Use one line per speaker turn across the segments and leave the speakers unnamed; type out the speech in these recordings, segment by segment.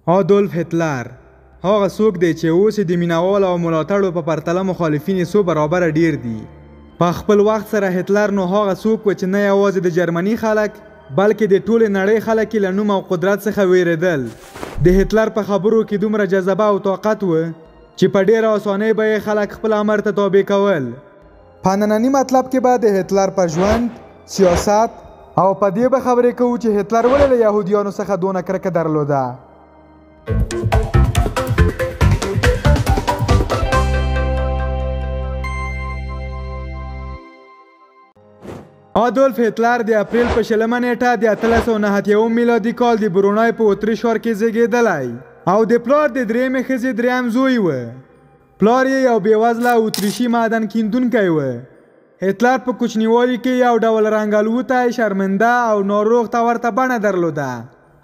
آدولف هتلر هغه څوک دی چې اوس د مینوال او ملاتړو په پرتله مخالفین یې څو برابره ډیر دي. په خپل وخت سره هتلر نو هغه څوک و چې نه یوازې د جرمني خلک بلکې د ټولې نړۍ خلک له نوم او قدرت څخه ویریدل. د هتلر په خبرو کې دومره جذبه او طاقت و چې په ډیره اسانۍ به یې خلک خپل امر ته تابع کول. په ننني مطلب کې به د هتلر په ژوند، سیاست او په دې به خبرې کوو چې هتلر ولې له یهودیانو څخه دونه کرکه درلوده. آدولف هتلر د اپریل په 20 نیټه د 1891 میلادي کال د برونای په اتریش ښار کې زیږېدلی او د پلار د درېیمې ښځې درېیم زوی و. پلار یې یو بېوزله اتریشي معدن کیندونکی و. هتلر په کوچنیوالي کې یو ډول رنګالوتی، شرمنده او ناروغ ته ورته بڼه درلوده.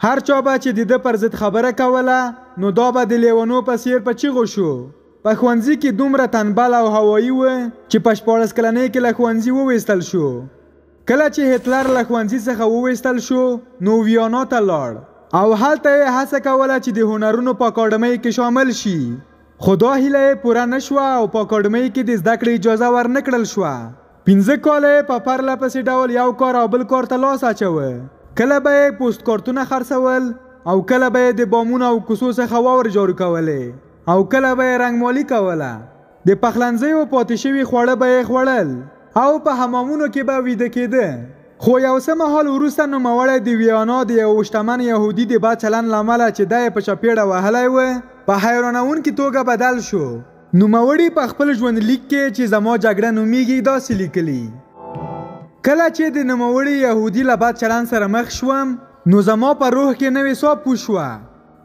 هر چا به چې د ده پر ضد خبره کوله نو دا به د لیونو په څیر په چیغو شو. په ښوونځي کې دومره تنبل او هوایي و چې په 14 کلنۍ کې له ښوونځي وویستل شو. کله چې هتلر له ښوونځي څخه وویستل شو نو ویانا ته لاړ او هلته یې هڅه کوله چې د هنرونو په اکاډمۍ کې شامل شي. خو دا هیله یې پوره نه شوه او په اکاډمۍ کې د زده کړې اجازه ورنه کړل شوه. 15 کاله یې په پرله پسې ډول یو کار او بل کار ته لاس اچوه. کله به یې پوست کارتونه خرڅول او کله به یې د بامونو او کوڅو څخه واور جارو کولې او کله به یې رنګمالي کوله. د پخلنځیو پاتې شوي خواړه به یې خوړل او په حمامونو کې به ویده کېده. خو یو څه مهال وروسته نوموړی د ویانا د یو شتمن یهودي د بد چلند له امله چې دی یې په چپېړه وهلی و په حیرانوونکې توګه بدل شو. نوموړي په خپل ژوند لیک کې چې زما جګړه نومیږي داسې لیکلي: کله چې د نوموړي یهودي له بد چلند سره مخ شوم نو زما په روح کې نوې ساه پوه شوه.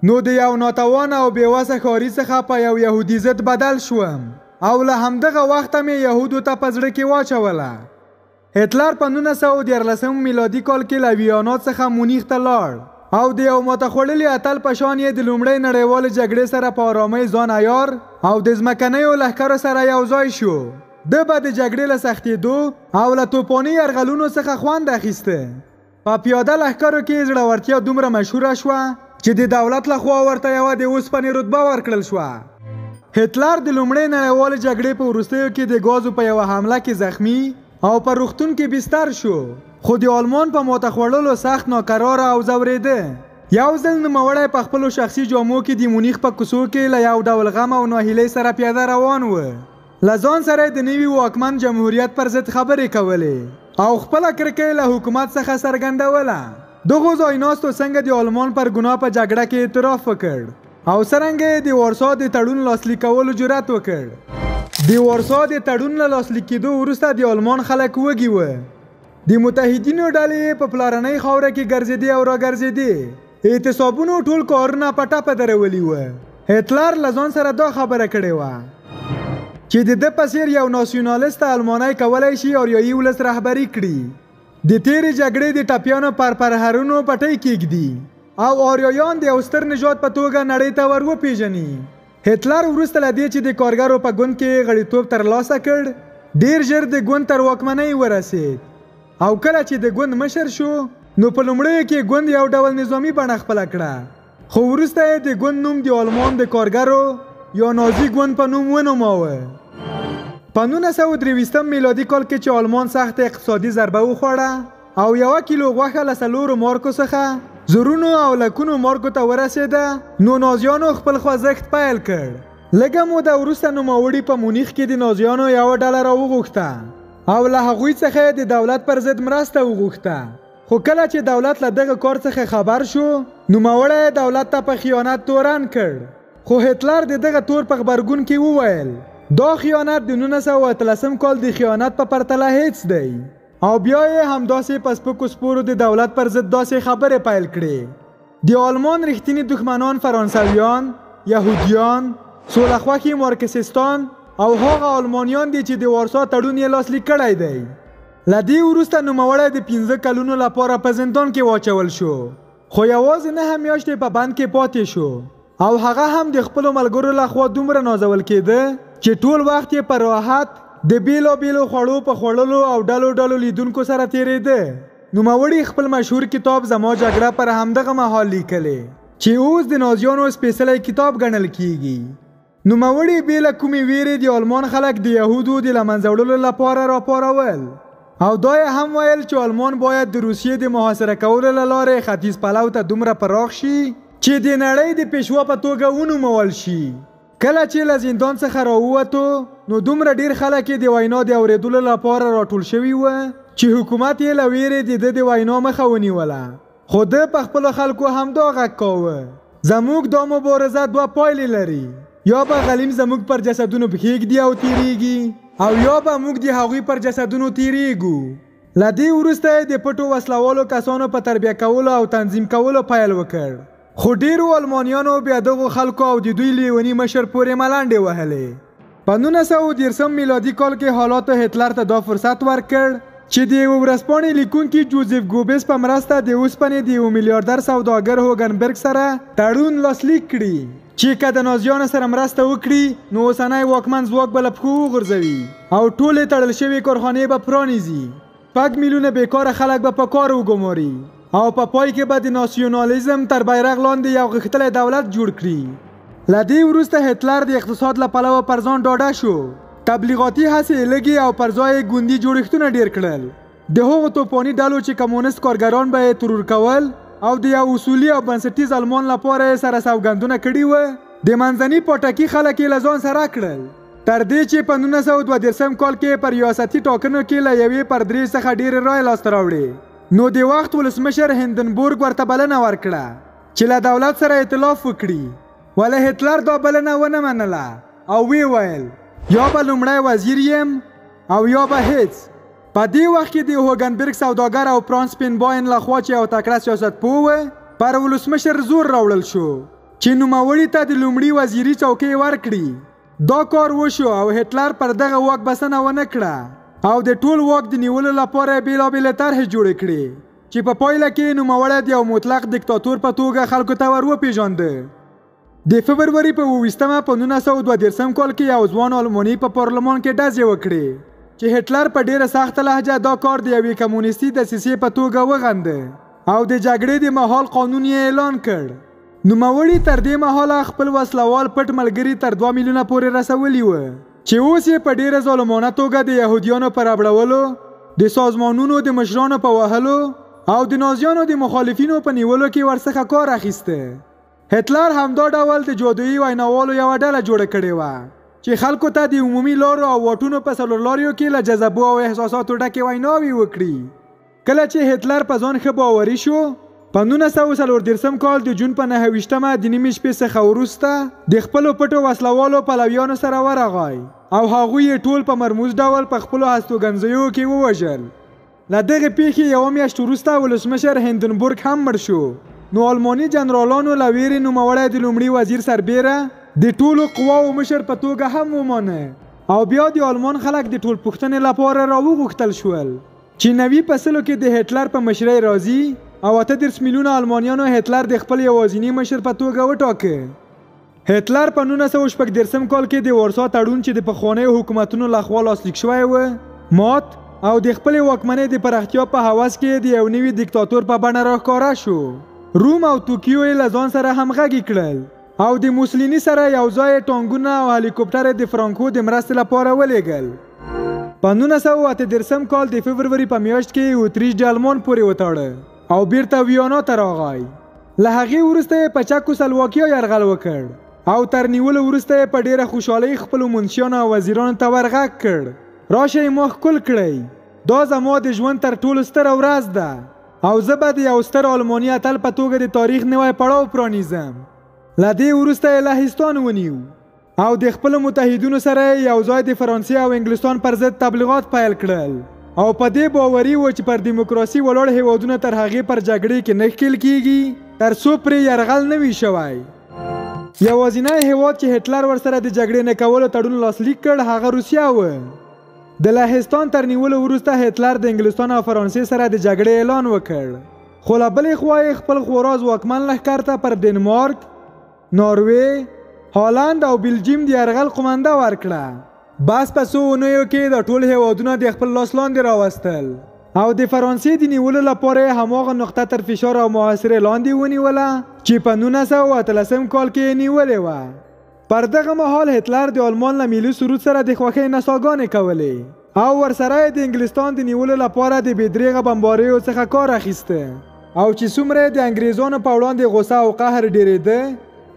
نو د یو ناتوانه او بېوسه ښاري څخه په یو یهودي ضد بدل شوم او له همدغه وخته مې یهودو ته په زړه کې واچوله. هتلر په 1914 میلادي کال کې له ویانا څخه مونیخ ته لاړ او د یو ماتخوړلي اتل په شان یې د لومړۍ نړیوالې جګړې سره په آرامۍ ځان عیار او د ځمکنیو لښکرو سره یو ځای شو. ده به د جګړې له سختېدو او له توپاني یرغلونو څخه خوند اخیسته. په پیاده لښکرو کې زړورتیا دومره مشهوره شوه چې د دولت لخوا ورته یوه د اوسپنې رتبه ورکړل شوه. هتلر د لومړۍ نړیوالې جګړې په وروستیو کې د ګازو په یوه حمله کې زخمی او په روغتون کې بستر شو. خو د آلمان په ماته خوړلو سخت ناکراره او ځورېده. یو ځل نوموړی په خپلو شخصي جامو کې د مونیخ په کوڅو کې له یو ډول غم او ناهیلۍ سره پیاده روان و. له ځان سره د نوي واکمن جمهوریت پر ضد خبرې کولې او خپله کرکه له حکومت څخه څرګندوله. دغو ځایناستو څنګه د آلمان پر ګناه په جګړه کې اعتراف وکړ او څرنګه د وارسا د تړون لاسلیک کولو جرأت وکړ. د وارسا د تړون له لاسلیک کېدو وروسته د آلمان خلک وږي وه. د متحدینو ډلې په پلارنۍ خاوره کې ګرځېدې او راګرځېدې. اعتصابونو ټول کارونه په ټپه درولي وه. هتلر له ځان سره دا خبره کړې وه چې د ده په څېر یو ناسیونالست المانی کولی شي اریایي ولس رهبري کړي، د تېرې جګړې د ټپیانو پر پرهرونو پټۍ کېږدي او آریایان د یو ستر نژاد په توګه نړۍ ته ور وپېژني. هتلر وروسته له دې چې د کارګرو په ګوند کې غړیتوب ترلاسه کړ ډېر ژر د ګوند تر واکمنۍ ورسېد او کله چې د ګوند مشر شو نو په لومړیو کې ګوند یو ډول نظامي بڼه خپله کړه. خو وروسته یې د ګوند نوم د آلمان د کارګرو یا نازي ګوند په نوم ونوماوه. په 1923 میلادي کال کې چې آلمان سخت اقتصادي ضربه وخوړه او 1 کیلو غوښه له 4 مارکو څخه زرونو او لکونو مارکو ته ورسېده نو نازیانو خپل خوځښت پیل کړ. لږه موده وروسته نوموړي په مونیخ کې د نازیانو یوه ډله راوغوښته او له هغوی څخه د دولت پر ضد مرسته وغوښته. خو کله چې دولت له دغه کار څخه خبر شو نوموړی دولت ته په خیانت تورن کړ. خو هتلر د دغه تور په غبرګون کې وویل دا خیانت د 1913 کال د خیانت په پرتله هیڅ دی او بیا یې همداسې په سپکو سپورو د دولت پر ضد داسې خبرې پیل کړې. د آلمان رښتیني دښمنان فرانسویان، یهودیان، سوله خوښي مارکسیستان او هغه آلمانیان دي چې د وارسا تړون یې لاسلیک کړی دی. له دې وروسته نوموړی د 15 کلونو لپاره په زندان کې واچول شو. خو یوازې 9 میاشتې په بند کې پاتې شو او هغه هم د خپلو ملګرو لخوا دومره نازول کېده چې ټول وخت یې په راحت د بیلو بیلو خوړو په خوړلو او ډلو ډلو لیدونکو سره تیرېده. نوموړي خپل مشهور کتاب زما جګړه پر همدغه مهال لیکلې. چې اوس د نازیانو سپېڅلی کتاب ګڼل کیږي. نوموړي بې له کومې ویرې د آلمان خلک د یهودو د له منځه وړلو لپاره راپارول او دا یې هم ویل چې آلمان باید د روسیې د محاصره کولو له لارې ختیځ پلو ته دومره پراخ شي چې د نړۍ د پیشوا په توګه ونومول شي. کله چې له زندان څخه راووتو نو دومره ډیر خلک یې د وینا د اورېدلو لپاره راټول شوي وه چې حکومت یې له ویرې د وینا مخه ونیوله. خو ده په خپلو خلکو همدا غږ کاوه: زموږ دا مبارزه دوه پایلې لري، یا به غلیم زموږ پر جسدونو پښېږدي او تیریږي او یا به موږ د هغوی پر جسدونو تیریږو. له دې وروسته یې د پټو وسلوالو کسانو په تربیه کولو او تنظیم کولو پیل وکړ. خو ډیرو المانیانو بیا دغو خلکو او د دوی لیوني مشر پورې ملنډې وهلې. په 1930 میلادي کال کې حالاتو هټلر ته دا فرصت ورکړ چې د یو ورځپاڼې لیکونکي جوزف ګوبز په مرسته د اوسپنې د یو میلیاردر سوداګر هوګنبرګ سره تړون لاسلیک کړي چې که د نازیانو سره مرسته وکړي نو اوسنی واکمن ځواک به له پښو وغورځوي او ټولې تړل شوې کارخانې به پرانیزي. 5 میلیونه بیکاره خلک به په کار وګماري او په پای کې به د ناسیونالیزم تر بیرغ لاندې یو غښتلی دولت جوړ کړي. له دې وروسته هټلر د اقتصاد له پلوه پر ځان ډاډه شو. تبلیغاتي هڅې لږې او پر ځای یې ګوندي جوړښتونه ډېر کړل. د هغو توپاني ډلو چې کمونیست کارګران به یې ترور کول او د یو اصولي او بنسټیز آلمان لپاره یې سره سوګندونه کړي وه د منځني پاټکي خلک یې له ځان سره کړل، تر دې چې په 1932 کال کې په ریاستي ټاکنو کې له 1/3 څخه ډېرې رایې لاسته راوړې. نو د وخت ولسمشر هندنبورګ ورته بلنه ورکړه چې له دولت سره ائتلاف وکړي. ولې هټلر دا بلنه ونه منله او وی ویل یا به لومړی وزیر یم او یا به هیڅ. په دې وخت کې د هوګنبرګ سوداګر او فرانس پینباین لخوا چې یو تکړه سیاستپوه و پر ولسمشر زور راوړل شو چې نوموړي ته د لومړي وزیري څوکۍ ورکړي. دا کار وشو او هټلر پر دغه واک بسنه ونه کړه او د ټول واک د نیولو لپاره بېلابېلې طرحې جوړې کړې چې په پایله کې نوموړی د یو مطلق دیکتاتور په توګه خلکو ته ور وپېژانده. د فبروري په 28 په 1932 کال کې یو ځوان آلماني په پارلمان کې ډزې وکړې چې هټلر په ډیره سخته لهجه دا کار د یوې کمونیستي دسیسې په توګه وغنده او د جګړې د مهال قانون یې اعلان کړ. نوموړي تر دې مهاله خپل وسلوال پټ ملګري تر 2 میلیونه پورې رسولي وه چې اوس یې په ډیره ظالمانه توګه د یهودیانو په ربړولو، د سازمانونو د مشرانو په وهلو او د نازیانو د مخالفینو په نیولو کې ورڅخه کار اخیسته. هټلر همدا ډول د جادویي ویناوالو یوه ډله جوړه کړې وه چې خلکو ته د عمومي لارو او واټونو په څلورلاریو کې له جذبو او احساساتو ډکې ویناوې وکړي. کله چې هټلر په ځان ښه باوري شو په 1934 کال د جون په 9 د نیمې شپې څخه وروسته د خپلو پټو وسلوالو پلویانو سره ورغی او هغوی یې ټول په مرموز ډول په خپلو هستوګنځیو کې ووژل. له دغې پیښې یوه میاشت وروسته ولسمشر هندنبورګ هم مړ شو. نو آلماني جنرالانو له ویرې نوموړی د لومړي وزیر سربیره د ټولو قواو مشر په توګه هم ومانه او بیا د آلمان خلک د ټول پوښتنې لپاره راوغوښتل شول چې 90 په سلو کې د هټلر په مشرۍ راځي او 38 میلیونه آلمانیانو هټلر د خپل یوازیني مشر په توګه وټاکه. هټلر په 1936 کال کې د وارسا تړون چې د پخوانیو حکومتونو لخوا لاسلیک شوی و مات او د خپلې واکمنۍ د پراختیا په هوس کې د یو نوي دیکتاتور په بڼه راښکاره شو. روم او توکیو یې له ځان سره همغږي کړل او د موسولیني سره یو ځای ټانګونه او هلیکوپټر د فرانکو د مرستې لپاره ولېږل. په 1938 کال د فبروري په میاشت کې اتریش د آلمان پورې وتاړه او بیرته ویانا ته راغی. له هغې وروسته یې په چکوسلواکیا یرغل وکړ او تر نیولو وروسته یې په ډېره خوشحالۍ خپلو منشیانو او وزیرانو ته ورغږ کړ: راشئ ما ښکل کړئ، دا زما د ژوند تر ټولو ستره ورځ ده او زه به د یو ستر آلماني اتل په توګه د تاریخ نوی پړاو پرانیزم. له دې وروسته یې لهستان ونیو او د خپلو متحدینو سره یو ځای د فرانسې او انګلستان پر ضد تبلیغات پیل کړل او په دې باوري و چې پر دیموکراسي ولاړ هیوادونه تر هغې پر جګړې کې نه ښکېل کیږي تر څو پرې یرغل نه وي شوی. یوازینی هیواد چې هټلر ورسره د جګړې نه کولو تړون لاسلیک کړ هغه روسیه و. د لهستان تر نیولو وروسته هټلر د انګلستان او فرانسې سره د جګړې اعلان وکړ، خو له بلې خوا یې خپل خورا ځواکمن لښکر ته پر ډنمارک، ناروې، هالند او بلجیم د یرغل قومنده ورکړه. بس په څو اونیو کې د ټول هیوادونه د خپل لاس لاندې راوستل او د فرانسې د نیولو لپاره هماغه نقطه تر فشار او محاصرې لاندې ونیوله چې په 1913 کال کې نیولې وه. پر دغه مهال هتلر د آلمان له ملي سرود سره د خوښۍ نڅاګانې کولې او ورسره یې د انګلستان د نیولو لپاره د بېدریغه بمباریو څخه کار اخیسته او چې څومره د انګریزانو په وړاندې غوسه او قهر ډېرېده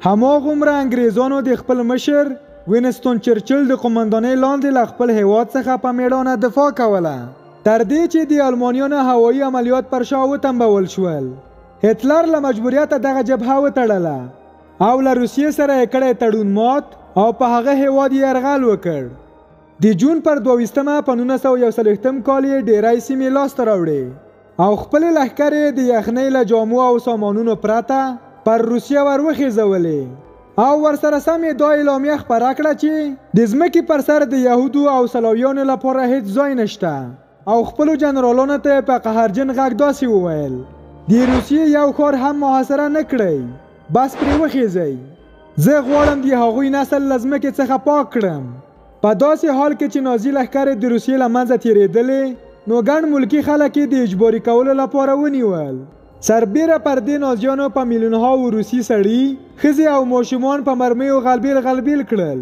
هماغومره انګریزانو د خپل مشر وینستون چرچل د قومندانۍ لاندې له خپل هیواد څخه په میړانه دفاع کوله تر دې چې د آلمانیانو هوایي عملیات پر شا وتنبول شول. هتلر له مجبوریته دغه جبهه وتړله او له روسیې سره یې کړی تړون مات او په هغه هیواد یې یرغل وکړ. د جون پر 22 په 1941 کال یې ډیری سیمې لاسته راوړې او خپلې لښکرې د یخنۍ له جامو او سامانونو پرته پر روسیه ور وخېځولې او ورسره سم یې دا اعلامیه خپره کړه چې د ځمکې پر سر د یهودو او سلاویانو لپاره هیڅ ځای نشته او خپلو جنرالانو ته په قهرجن غږ داسې وویل د روسیې یو ښار هم محاصره نه کړئ، بس پرې وخېځئ. زه غواړم د هغوی نسل له ځمکې څخه پاک کړم. په داسې حال کې چې نازي لښکرې د روسیې له منځه تېرېدلې نو ګڼ ملکي خلک یې د اجباري کولو لپاره ونیول. سربیره پر دې نازیانو په میلیونهاو روسي سړي، ښځې او ماشومان په مرمیو غلبیل غلبیل کړل.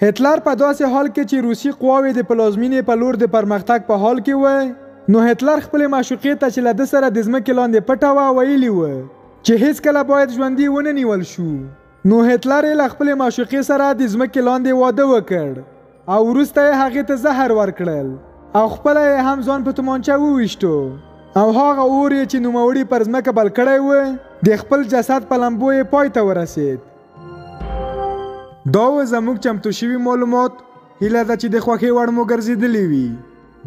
هتلر په داسې حال کې چې روسي قواوې د پلازمینې په لور د پرمختګ په حال کې وه نو هتلر خپلې معشوقې ته چې له ده سره د ځمکې لاندې پټه وه ویلي وه چې هیڅکله باید ژوندي ونه نیول شو. نو هتلر یې له خپلې معشوقې سره د ځمکې لاندې واده وکړ او وروسته یې هغې ته زهر ورکړل او خپله یې هم ځان په تومانچه وویشتو او هغه اور یې چې نوموړي پر ځمکه بل کړی و د خپل جسد په لمبو یې پای ته ورسید. دا و زموږ چمتو شوي معلومات. هیله ده چې د خوښۍ وړ مو ګرځېدلي وي.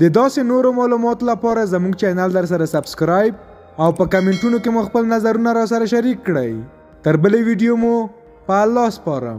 د داسې نورو معلوماتو لپاره زموږ چینل در سره سبسکرایب او په کمنټونو کې مو خپل نظرونه را سره شریک کړئ. تر بلې ویډیو مو په الله سپارم.